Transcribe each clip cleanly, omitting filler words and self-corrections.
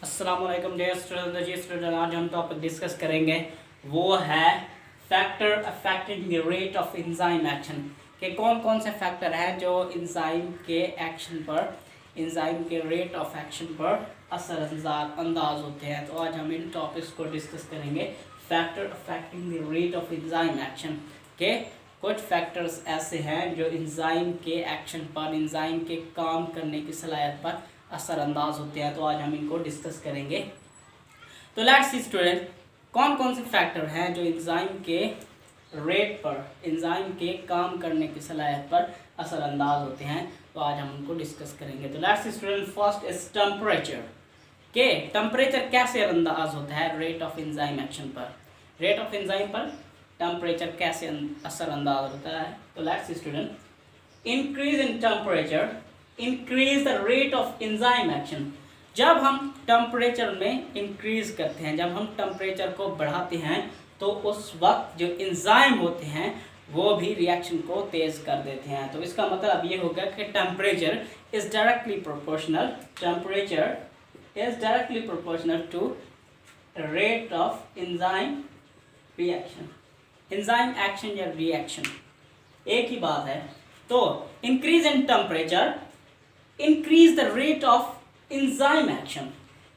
अस्सलाम वालेकुम dear student. आज हम टॉपिक डिस्कस करेंगे वो है factor affecting the rate of enzyme action के कौन कौन से फैक्टर हैं जो एंजाइम के एक्शन पर एंजाइम के रेट ऑफ एक्शन पर असरअंदाज होते हैं। तो आज हम इन टॉपिक्स को डिस्कस करेंगे। Factor affecting the rate of enzyme action के कुछ फैक्टर्स ऐसे हैं जो एंजाइम के एक्शन पर एंजाइम के काम करने की सलाहियत पर असरअंदाज होते हैं। तो आज हम इनको डिस्कस करेंगे। तो लेट्स सी स्टूडेंट, कौन कौन से फैक्टर हैं जो एंजाइम के रेट पर एंजाइम के काम करने की सलाहियत पर असरअंदाज होते हैं। तो आज हम उनको डिस्कस करेंगे। तो let's see student, first is temperature. के टेम्परेचर कैसे अंदाज होता है रेट ऑफ एंजाइम एक्शन पर। रेट ऑफ एंजाइम पर टेम्परेचर कैसे असरअंदाज होता है। तो let's see student, increase in temperature increase the rate of enzyme action. जब हम टेम्परेचर में इंक्रीज करते हैं, जब हम टेम्परेचर को बढ़ाते हैं, तो उस वक्त जो एंजाइम होते हैं वो भी रिएक्शन को तेज कर देते हैं। तो इसका मतलब ये होगा कि temperature is directly proportional to rate of enzyme reaction. Enzyme action या रिएक्शन एक ही बात है। तो increase in temperature increase the rate of enzyme action.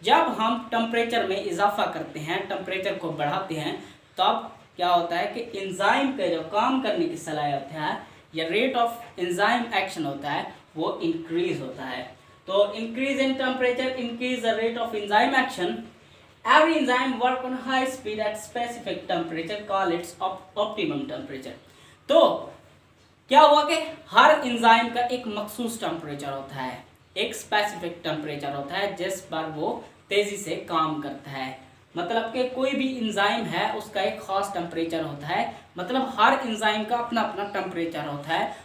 जब हम टेम्परेचर में इजाफा करते हैं, टेम्परेचर को बढ़ाते हैं, तब क्या होता है कि एंजाइम का जो काम करने की सलाहियत है या रेट ऑफ एंजाइम एक्शन होता है वो इंक्रीज होता है। तो increase in temperature increase the rate of enzyme action. Every enzyme work on high speed at specific temperature, call it's optimum temperature. तो क्या हुआ कि हर एंजाइम का एक मखसूस टेम्परेचर होता है, एक स्पेसिफिक टेम्परेचर होता है जिस पर वो तेजी से काम करता है। मतलब कि कोई भी एंजाइम है उसका एक खास टेम्परेचर होता है। मतलब हर एंजाइम का अपना अपना टेम्परेचर होता है,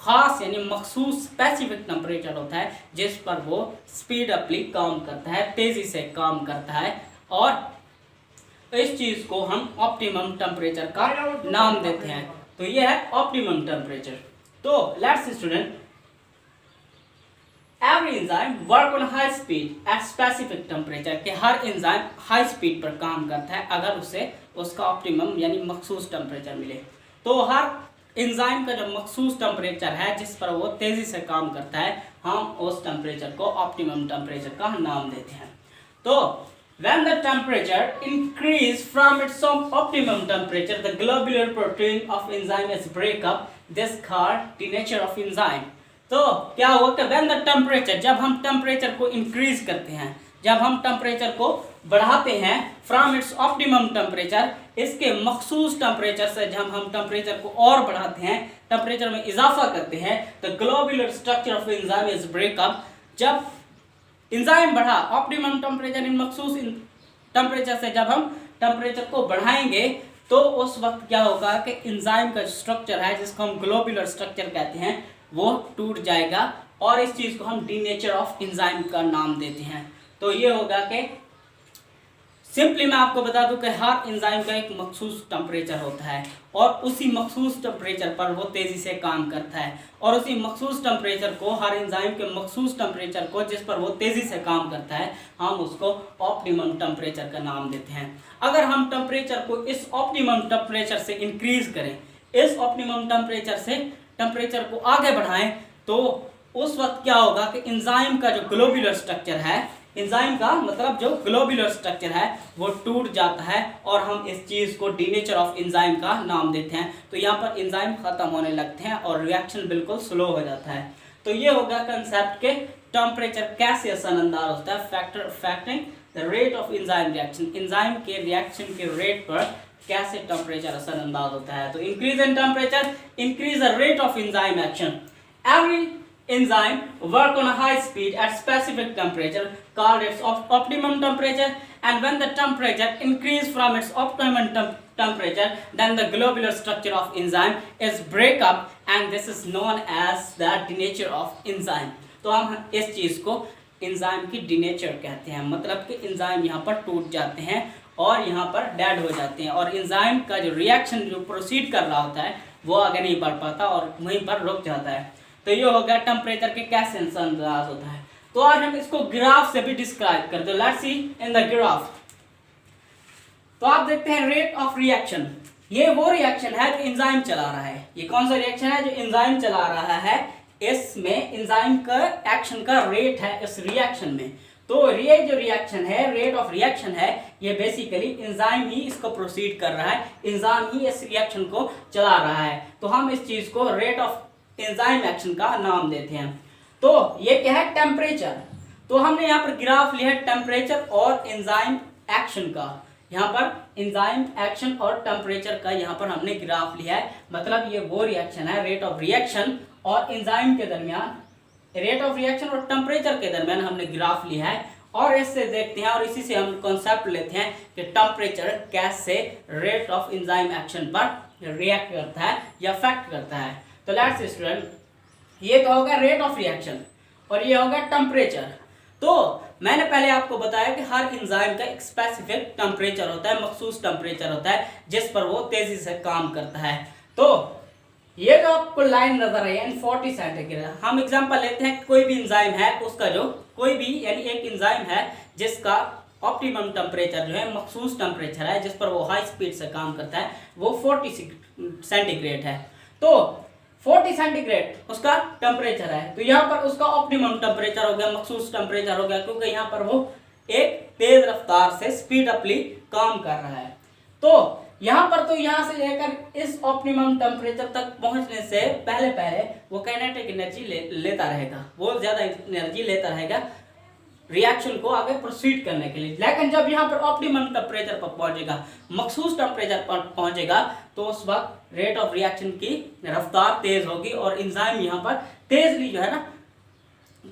खास यानी मखसूस स्पेसिफिक टेम्परेचर होता है जिस पर वो स्पीड अपली काम करता है, तेजी से काम करता है। और इस चीज को हम ऑप्टिमम टेम्परेचर का नाम देते हैं। तो ये है ऑप्टिमम टेम्परेचर। तो let's see student, every enzyme work on high speed at specific temperature. के हर एंजाइम हाई स्पीड पर काम करता है अगर उसे उसका ऑप्टिमम यानी मखसूस टेम्परेचर मिले। तो हर एंजाइम का जो मखसूस टेम्परेचर है जिस पर वो तेजी से काम करता है, हम उस टेम्परेचर को ऑप्टिमम टेम्परेचर का नाम देते हैं। तो when the temperature increase from its optimum temperature, the globular protein of enzyme is break up. This called denature of enzyme. तो क्या हुआ कि when the temperature, जब हम टेम्परेचर को इंक्रीज करते हैं, जब हम टेम्परेचर को बढ़ाते हैं from its optimum temperature, इसके मखसूस टेम्परेचर से जब हम टेम्परेचर को और बढ़ाते हैं, टेम्परेचर में इजाफा करते हैं, the globular structure of enzyme is break up. जब एंजाइम बढ़ा ऑप्टिमम टेम्परेचर इन मखसूस टेम्परेचर से जब हम टेम्परेचर को बढ़ाएंगे तो उस वक्त क्या होगा कि एंजाइम का स्ट्रक्चर है जिसको हम ग्लोबुलर स्ट्रक्चर कहते हैं वो टूट जाएगा और इस चीज को हम डीनेचर ऑफ एंजाइम का नाम देते हैं। तो ये होगा कि सिंपली मैं आपको बता दूं कि हर एंजाइम का एक मखसूस टेम्परेचर होता है और उसी मखसूस टेम्परेचर पर वो तेजी से काम करता है और उसी मखसूस टेम्परेचर को, हर एंजाइम के मखसूस टेम्परेचर को जिस पर वो तेजी से काम करता है, हम उसको ऑप्टिमम टेम्परेचर का नाम देते हैं। अगर हम टेम्परेचर को इस ऑप्टिमम टेम्परेचर से इंक्रीज करें, इस ऑप्टिमम टेम्परेचर से टेम्परेचर को आगे बढ़ाएं, तो उस वक्त क्या होगा कि एंजाइम का जो ग्लोबुलर स्ट्रक्चर है, एंजाइम का मतलब जो ग्लोबुलर स्ट्रक्चर है वो टूट जाता है और हम इस चीज को डीनेचर ऑफ एंजाइम का नाम देते हैं। तो यहाँ पर एंजाइम खत्म होने लगते हैं और रिएक्शन बिल्कुल स्लो हो जाता है। तो ये होगा कंसेप्ट के टेम्परेचर कैसे असरअंदाज होता है। Factor affecting the rate of enzyme reaction, enzyme के रिएक्शन के रेट पर कैसे टेम्परेचर असरअंदाज होता है। तो increase in temperature increase the rate of enzyme action. Every enzyme work on a high speed at specific temperature, called its optimum temperature, and when the temperature increase from its optimum temperature, then the globular structure of enzyme is break up and this is known as the denature of enzyme. तो हम इस चीज को enzyme की denature कहते हैं। मतलब कि एंजाइम यहाँ पर टूट जाते हैं और यहाँ पर डेड हो जाते हैं और एंजाइम का जो रिएक्शन जो प्रोसीड कर रहा होता है वो आगे नहीं बढ़ पाता और वहीं पर रुक जाता है। तो ये हो गया टेम्परेचर के कैसे अंदाज होता है। तो आज हम इसको ग्राफ से भी डिस्क्राइब करते हैं। Let's see in the graph. तो आप देखते हैं रेट ऑफ रिएक्शन, ये वो रिएक्शन है जो एंजाइम चला रहा है। ये कौन सा रिएक्शन है जो एंजाइम चला रहा है? इसमें एंजाइम का एक्शन का रेट है इस रिएक्शन में। तो ये जो रिएक्शन है, रेट ऑफ रिएक्शन है, ये बेसिकली एंजाइम ही इसको प्रोसीड कर रहा है, एंजाइम ही इस रिएक्शन को चला रहा है। तो हम इस चीज को रेट ऑफ एंजाइम एक्शन का नाम देते हैं। तो ये क्या है? टेम्परेचर। तो हमने यहाँ पर ग्राफ लिया है टेम्परेचर और एंजाइम एक्शन का। यहाँ पर एंजाइम एक्शन और टेम्परेचर का यहाँ पर हमने ग्राफ लिया है। मतलब ये वो रिएक्शन है, रेट ऑफ रिएक्शन और एंजाइम के दरमियान, रेट ऑफ रिएक्शन और टेम्परेचर के दरमियान हमने ग्राफ लिया है। और इससे देखते हैं और इसी से हम कॉन्सेप्ट लेते हैं कि टेम्परेचर कैसे रेट ऑफ एंजाइम एक्शन पर रिएक्ट करता है या अफेक्ट करता है। तो लेट्स स्टूडेंट, ये तो होगा रेट ऑफ रिएक्शन और ये होगा टेम्परेचर। तो मैंने पहले आपको बताया कि हर एंजाइम का एक स्पेसिफिक टेम्परेचर होता है, मखसूस टेम्परेचर होता है जिस पर वो तेजी से काम करता है। तो ये जो आपको लाइन नजर आई है 40 सेंटीग्रेड, हम एग्जांपल लेते हैं कोई भी एंजाइम है उसका जो कोई भी यानी एक एंजाइम है जिसका ऑप्टिमम टेम्परेचर जो है, मखसूस टेम्परेचर है जिस पर वो हाई स्पीड से काम करता है, वो 40 सेंटीग्रेड है। तो 40 सेंटीग्रेड उसका टेम्परेचर है। तो यहाँ पर उसका ऑप्टिमम टेम्परेचर हो गया, मखसूस टेम्परेचर हो गया, क्योंकि यहाँ पर वो एक तेज रफ्तार से स्पीड अपली काम कर रहा है। तो यहाँ पर तो यहाँ से लेकर इस ऑप्टिमम टेम्परेचर तक पहुंचने से पहले पहले वो काइनेटिक एनर्जी लेता रहेगा, वो ज्यादा एनर्जी लेता रहेगा रिएक्शन को आगे प्रोसीड करने के लिए। लेकिन जब यहाँ पर ऑप्टिमम टेम्परेचर पर पहुंचेगा, मखसूस टेम्परेचर पर पहुंचेगा, तो उस वक्त रेट ऑफ रिएक्शन की रफ्तार तेज होगी और एंजाइम यहाँ पर तेजली जो है ना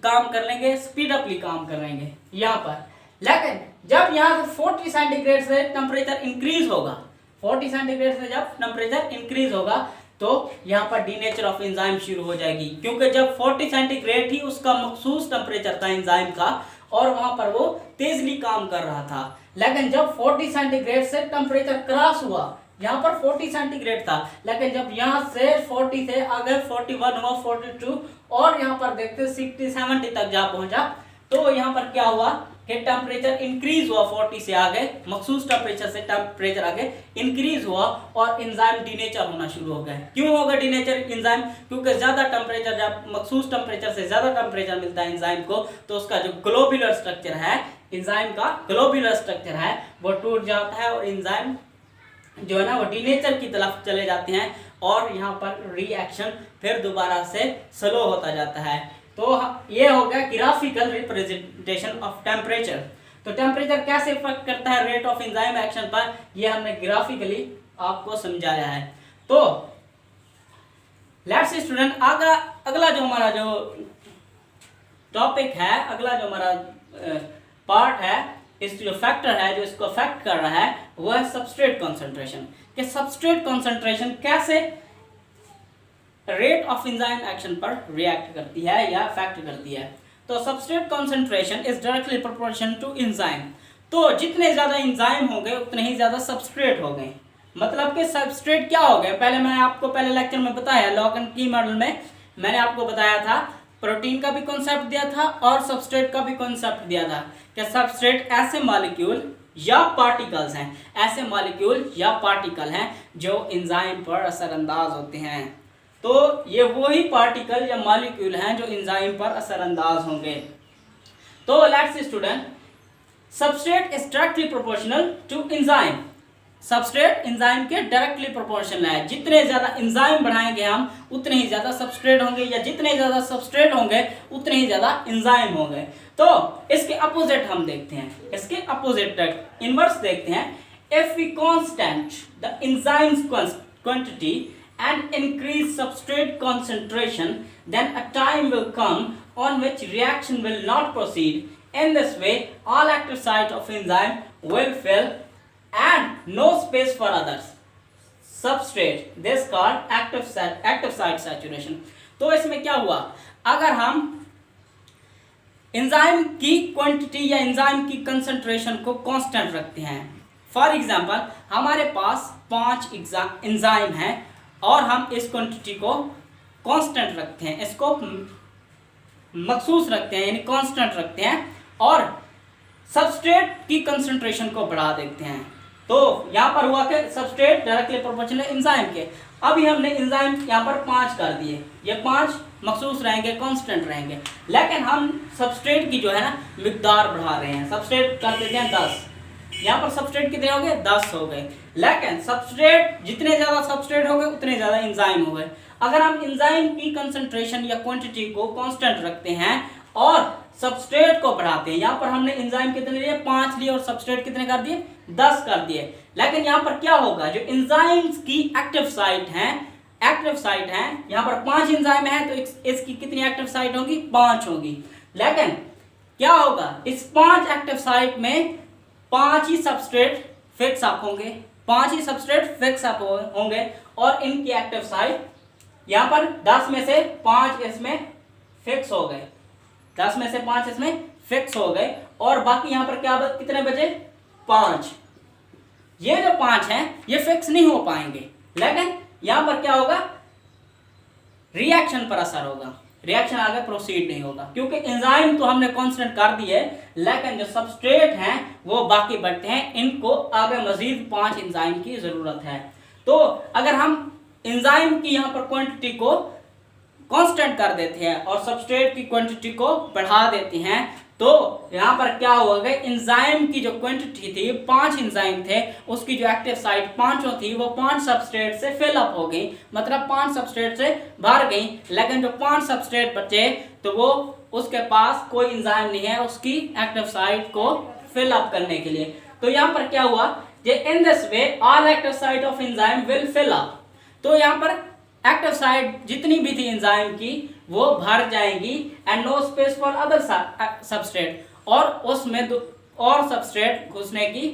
काम कर लेंगे, स्पीड अपली काम कर लेंगे यहाँ पर। लेकिन जब यहाँ से 40 सेंटीग्रेड से टेम्परेचर इंक्रीज होगा, 40 सेंटीग्रेड से जब टेम्परेचर इंक्रीज होगा तो यहाँ पर डीनेचर ऑफ एंजाइम शुरू हो जाएगी, क्योंकि जब 40 सेंटीग्रेड ही उसका मखसूस टेम्परेचर था एंजाइम का और वहां पर वो तेजली काम कर रहा था। लेकिन जब 40 सेंटीग्रेड से टेम्परेचर क्रॉस हुआ, यहाँ पर 40 सेंटीग्रेड था, लेकिन जब यहाँ से 40 से आगे 41 हुआ, 42 और यहाँ पर देखते 60 70 तक जा पहुंचा, तो यहाँ पर क्या हुआ कि टेम्परेचर इंक्रीज हुआ 40 से आगे, मखसूस टेम्परेचर से टेम्परेचर आगे इंक्रीज हुआ और एंजाइम डीनेचर होना शुरू हो गया। क्यों होगा डीनेचर एंजाइम? क्योंकि ज्यादा टेम्परेचर, जब मखसूस टेम्परेचर से ज्यादा टेम्परेचर मिलता है एंजाइम को, तो उसका जो ग्लोब्यूलर स्ट्रक्चर है, एंजाइम का ग्लोब्यूलर स्ट्रक्चर है, वो टूट जाता है और एंजाइम जो है ना वो डीनेचर की तरफ चले जाते हैं और यहाँ पर रिएक्शन फिर दोबारा से स्लो होता जाता है। तो ये हो गया ग्राफिकल रिप्रेजेंटेशन ऑफ टेम्परेचर। तो टेम्परेचर कैसे इफेक्ट करता है रेट ऑफ एंजाइम एक्शन पर, ये हमने ग्राफिकली आपको समझाया है। तो लेट्स स्टूडेंट, अगला जो हमारा जो टॉपिक है, अगला जो हमारा पार्ट है, इस जो फैक्टर है जो इसको अफेक्ट कर रहा है, वो है सबस्ट्रेट कॉन्सेंट्रेशन। कि सबस्ट्रेट कॉन्सेंट्रेशन कैसे रेट ऑफ एंजाइम एक्शन पर रिएक्ट करती है या अफेक्ट करती है। तो substrate concentration is directly proportional to enzyme. तो जितने ज्यादा एंजाइम हो गए उतने ही ज्यादा सबस्ट्रेट हो गए। मतलब कि सबस्ट्रेट क्या हो गए, पहले मैंने आपको पहले लेक्चर में बताया, लॉक एंड की मॉडल में मैंने आपको बताया था, प्रोटीन का भी कॉन्सेप्ट दिया था और सबस्ट्रेट का भी कॉन्सेप्ट दिया था कि सबस्ट्रेट ऐसे मॉलिक्यूल या पार्टिकल्स हैं, ऐसे मॉलिक्यूल या पार्टिकल हैं जो एंजाइम पर असरअंदाज होते हैं। तो ये वही पार्टिकल या मॉलिक्यूल हैं जो एंजाइम पर असरअंदाज होंगे। तो let's student, substrate is directly proportional to enzyme. Substrate enzyme के डायरेक्टली प्रोपोर्शनल है। जितने ज्यादा एंजाइम बढ़ाएंगे हम उतने ही ज्यादा सबस्ट्रेट होंगे, या जितने ज्यादा सबस्ट्रेट होंगे उतने ही ज्यादा एंजाइम होंगे। तो इसके अपोजिट हम देखते हैं, इसके अपोजिट इनवर्स देखते हैं। If we constant the enzymes quantity and increase substrate concentration, then a time will come on which reaction will not proceed. In this way, all active sites of enzyme will fill and no space for others substrate. This called active site saturation. तो इसमें क्या हुआ, अगर हम enzyme की quantity या enzyme की concentration को कांस्टेंट रखते हैं, फॉर एग्जांपल हमारे पास 5 एंजाइम हैं और हम इस क्वांटिटी को कांस्टेंट रखते हैं, इसको मखसूस रखते हैं यानी कांस्टेंट रखते हैं और सबस्ट्रेट की कंसंट्रेशन को बढ़ा देते हैं। तो यहाँ पर हुआ कि सबस्ट्रेट डायरेक्टली प्रोपोर्शनल एंजाइम के। अभी हमने एंजाइम यहाँ पर 5 कर दिए, ये 5 मखसूस रहेंगे, कांस्टेंट रहेंगे, लेकिन हम सबस्ट्रेट की जो है ना मिकदार बढ़ा रहे हैं। सबस्ट्रेट कर देते हैं 10, यहाँ पर सबस्ट्रेट कितने हो गए 10 हो गए, लेकिन सबस्ट्रेट जितने ज़्यादा सबस्ट्रेट हो गए उतने ज़्यादा एंजाइम हो गए। अगर हम एंजाइम की कंसंट्रेशन या क्वांटिटी को कांस्टेंट रखते हैं और सबस्ट्रेट को बढ़ाते हैं, यहाँ पर हमने एंजाइम कितने लिए 5 लिए और सबस्ट्रेट कितने कर दिए 10 कर दिए, लेकिन यहाँ पर क्या होगा, जो एंजाइम्स की एक्टिव साइट हैं यहाँ पर 5 एंजाइम है तो इसकी कितनी एक्टिव साइट होगी 5 होगी, लेकिन क्या होगा इस 5 एक्टिव साइट में 5 ही सबस्ट्रेट फिक्स अप होंगे, 5 ही सबस्ट्रेट फिक्स अप होंगे और इनकी एक्टिव साइट यहाँ पर 10 में से 5 इसमें फिक्स हो गए, 10 में से 5 इसमें फिक्स हो गए और बाकी यहाँ पर क्या कितने बचे 5। ये जो 5 हैं ये फिक्स नहीं हो पाएंगे, लेकिन यहाँ पर क्या होगा रिएक्शन पर असर होगा, रिएक्शन आगे प्रोसीड नहीं होगा क्योंकि एंजाइम तो हमने कांस्टेंट कर दिए, लेकिन जो सबस्ट्रेट हैं वो बाकी बढ़ते हैं, इनको आगे मजीद 5 एंजाइम की जरूरत है। तो अगर हम एंजाइम की यहाँ पर क्वांटिटी को कांस्टेंट कर देते हैं और सबस्ट्रेट की क्वांटिटी को बढ़ा देते हैं तो यहाँ पर क्या होगा, एंजाइम की जो क्वांटिटी थी 5 एंजाइम थे उसकी जो एक्टिव साइट 5 थी वो 5 सबस्ट्रेट से फिल अप हो गई, मतलब 5 सबस्ट्रेट से भर गई, लेकिन जो 5 सबस्ट्रेट बचे तो वो उसके पास कोई एंजाइम नहीं है उसकी एक्टिव साइट को फिल अप करने के लिए। तो यहाँ पर क्या हुआ, in this way all active site of enzyme will fill up. तो यहाँ पर एक्टिव साइट जितनी भी थी एंजाइम की वो भर जाएंगी and no space for other substrate, और उसमें और सबस्ट्रेट घुसने की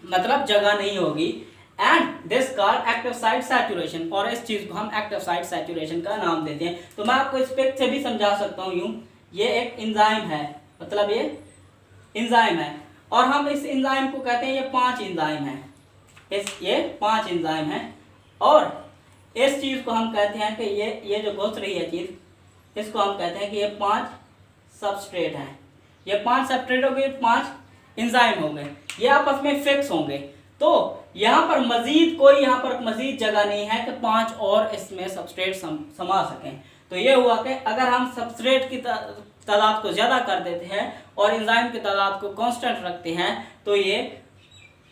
मतलब जगह नहीं होगी, and this called active site saturation, और इस चीज को हम एक्टिव साइट सैचुरेशन का नाम देते हैं। तो मैं आपको इस पिक से भी समझा सकता हूँ यूं, ये एक एंजाइम है, मतलब ये एंजाइम है और हम इस एंजाइम को कहते हैं ये 5 एंजाइम है, ये 5 एंजाइम है और इस चीज को हम कहते हैं कि ये जो घुस रही है चीज इसको हम कहते हैं कि ये 5 सबस्ट्रेट हैं, ये 5 सबस्ट्रेट हो गए, 5 एंजाइम हो गए, ये आपस में फिक्स होंगे। तो यहाँ पर मजीद जगह नहीं है कि 5 और इसमें सबस्ट्रेट समा सकें। तो ये हुआ कि अगर हम सबस्ट्रेट की तादाद को ज़्यादा कर देते हैं और एंजाइम की तादाद को कांस्टेंट रखते हैं तो ये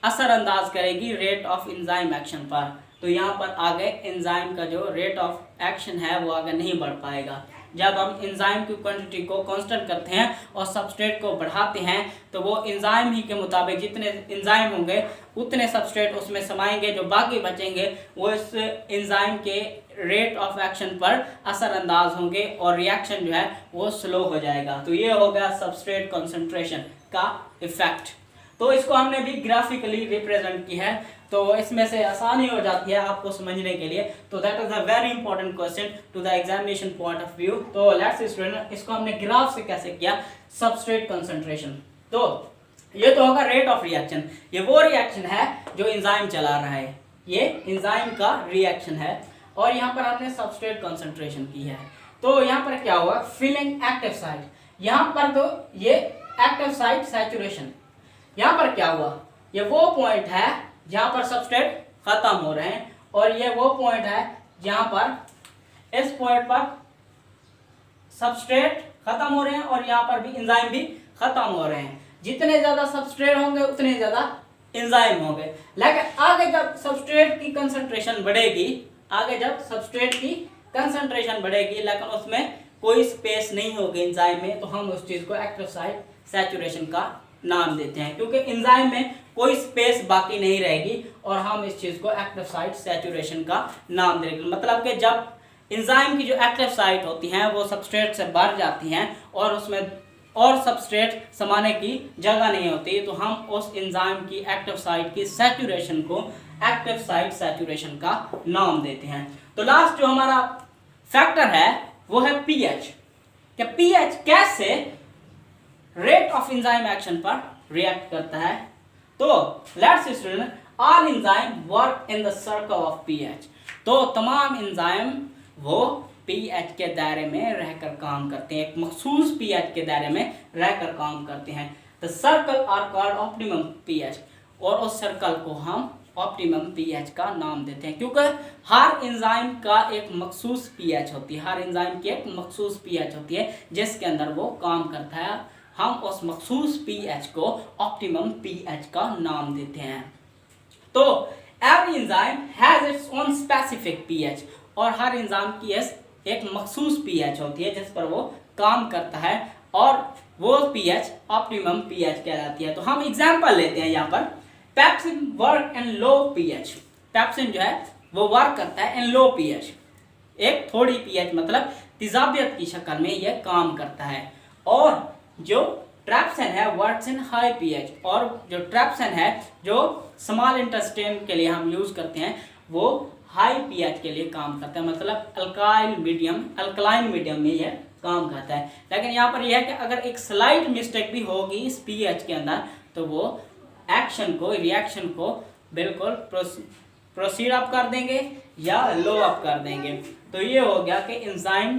असरअंदाज करेगी रेट ऑफ एंजाइम एक्शन पर। तो यहाँ पर आगे एंजाइम का जो रेट ऑफ एक्शन है वो आगे नहीं बढ़ पाएगा। जब हम एंजाइम की क्वांटिटी को कांस्टेंट करते हैं और सबस्ट्रेट को बढ़ाते हैं तो वो एंजाइम ही के मुताबिक जितने एंजाइम होंगे उतने सबस्ट्रेट उसमें समाएंगे, जो बाकी बचेंगे वो इस एंजाइम के रेट ऑफ एक्शन पर असरअंदाज होंगे और रिएक्शन जो है वो स्लो हो जाएगा। तो ये हो गया सबस्ट्रेट कंसंट्रेशन का इफेक्ट। तो इसको हमने भी ग्राफिकली रिप्रेजेंट की है तो इसमें से आसानी हो जाती है आपको समझने के लिए। तो that is a very important question to the examination point of view. तो लेट्स सी स्टूडेंट, इसको हमने ग्राफ से कैसे किया, सबस्ट्रेट कंसंट्रेशन। तो ये तो होगा रेट ऑफ रिएक्शन, ये वो रिएक्शन है जो एंजाइम चला रहा है, ये एंजाइम का रिएक्शन है और यहाँ पर हमने सबस्ट्रेट कंसंट्रेशन की है। तो यहाँ पर क्या हुआ, फिलिंग एक्टिव साइट, यहाँ पर तो ये एक्टिव साइट सैचुरेशन, यहाँ पर क्या हुआ, ये वो पॉइंट है जहाँ पर सबस्ट्रेट खत्म हो रहे हैं और ये वो पॉइंट है जहाँ पर इस पॉइंट पर सबस्ट्रेट खत्म हो रहे हैं और यहाँ पर भी एंजाइम भी खत्म हो रहे हैं। जितने ज्यादा सबस्ट्रेट होंगे उतने ज्यादा एंजाइम होंगे, लेकिन आगे जब सबस्ट्रेट की कंसंट्रेशन बढ़ेगी, आगे जब सबस्ट्रेट की कंसंट्रेशन बढ़ेगी लेकिन उसमें कोई स्पेस नहीं होगी एंजाइम में, तो हम उस चीज को एक्टिव साइट सैचुरेशन का नाम देते हैं, क्योंकि एंजाइम में कोई स्पेस बाकी नहीं रहेगी और हम इस चीज को एक्टिव साइट सैचुरेशन का नाम देंगे। मतलब कि जब एंजाइम की जो एक्टिव साइट होती हैं वो सबस्ट्रेट से भर जाती हैं और उसमें और सबस्ट्रेट समाने की जगह नहीं होती, तो हम उस एंजाइम की एक्टिव साइट की सैचुरेशन को एक्टिव साइट सैचुरेशन का नाम देते हैं। तो लास्ट जो हमारा फैक्टर है वो है पीएच, कि पीएच कैसे रेट ऑफ एंजाइम एक्शन पर रिएक्ट करता है। तो let's see student, all enzyme work in the circle of pH. तो तमाम एंजाइम वो पीएच के दायरे में रहकर काम करते हैं, एक मखसूस पीएच के दायरे में रहकर काम करते हैं। The circle are called optimum pH, और उस सर्कल को हम ऑप्टिमम पीएच का नाम देते हैं, क्योंकि हर एंजाइम का एक मखसूस पीएच होती है, हर एंजाइम की एक मखसूस पीएच होती है जिसके अंदर वो काम करता है। हम उस मखसूस पीएच को ऑप्टिमम पीएच का नाम देते हैं। तो every enzyme has its own specific pH, और हर एंजाइम की एक मखसूस पीएच होती है जिस पर वो काम करता है, और वो पीएच ऑप्टिमम पीएच कहलाती है। तो हम एग्जांपल लेते हैं यहाँ पर। Pepsin work in low pH, pepsin जो है वो वर्क करता है इन लो पीएच, एक थोड़ी पीएच मतलब तेजाबियत की शक्ल में ये काम करता है। और जो ट्रैप्सन है वर्क्स इन हाई पीएच, और जो ट्रैप्सन है जो स्मॉल इंटेस्टाइन के लिए हम यूज करते हैं वो हाई पीएच के लिए काम करता है, मतलब अल्कलाइन मीडियम में यह काम करता है। लेकिन यहाँ पर यह है कि अगर एक स्लाइट मिस्टेक भी होगी इस पीएच के अंदर तो वो रिएक्शन को बिल्कुल प्रोसीड अप कर देंगे या लो अप कर देंगे। तो ये हो गया कि एंजाइम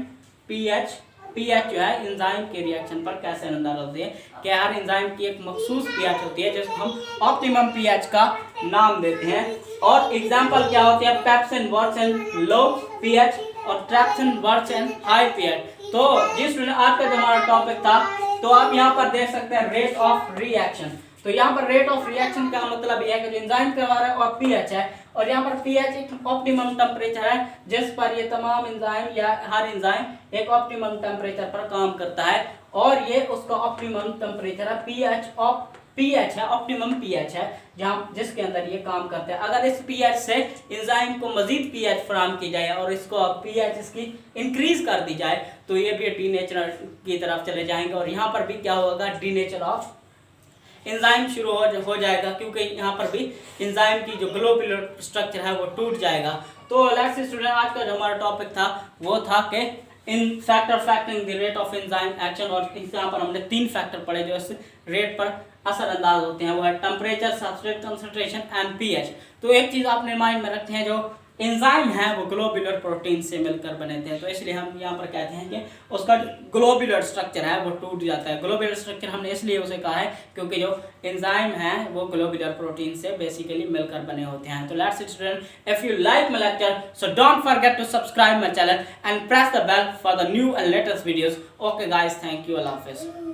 पीएच जो है एंजाइम के रिएक्शन पर कैसे अंदाज होती है कि हर एंजाइम की एक मखसूस पीएच होती है जिसको हम ऑप्टिमम पीएच का नाम देते हैं। और एग्जांपल क्या होती है, pepsin works in low pH और ट्रैप्सन वर्क्स इन हाई पीएच। तो जिस स्टूडेंट आज का जो हमारा टॉपिक था, तो आप यहाँ पर देख सकते हैं रेट ऑफ रिएक्शन। तो यहाँ पर रेट ऑफ रिएक्शन का मतलब यह है कि जो एंजाइम करवा रहा है और पीएच है, और यहाँ पर पीएच एक ऑप्टिमम टेम्परेचर है जिस पर ये तमाम एंजाइम या हर एंजाइम एक ऑप्टिमम टेम्परेचर पर काम करता है, और ये उसका ऑप्टिमम टेम्परेचर है पीएच है, ऑप्टिमम पीएच है जहाँ जिसके अंदर ये काम करता है। अगर इस पीएच से एंजाइम को मजीद पीएच फराहम की जाए और इसको पीएच इसकी इंक्रीज कर दी जाए तो ये भी डीनेचर की तरफ चले जाएंगे, और यहाँ पर भी क्या होगा, डीनेचर ऑफ एंजाइम शुरू हो जाएगा, क्योंकि यहाँ पर भी एंजाइम की जो ग्लोब्यूलर स्ट्रक्चर है वो टूट जाएगा। तो लेट्स सी स्टूडेंट, आज का जो हमारा टॉपिक था वो था कि in factoring the rate of enzyme action, और यहाँ पर हमने 3 फैक्टर पढ़े जो इस रेट पर असरअंदाज होते हैं, वो है temperature, substrate concentration and pH. तो एक चीज़ आपने माइंड में रखते हैं, जो एंजाइम है वो ग्लोब्यूलर प्रोटीन से मिलकर बने थे, तो इसलिए हम यहाँ पर कहते हैं कि उसका ग्लोब्यूलर स्ट्रक्चर है वो टूट जाता है। ग्लोब्यूलर स्ट्रक्चर हमने इसलिए उसे कहा है क्योंकि जो एंजाइम है वो ग्लोब्यूलर प्रोटीन से बेसिकली मिलकर बने होते हैं। तो let's student, if you like my lecture so don't forget to subscribe my channel and press the bell for the new and latest videos. Okay guys, thank you, अल्लाह हाफिज़।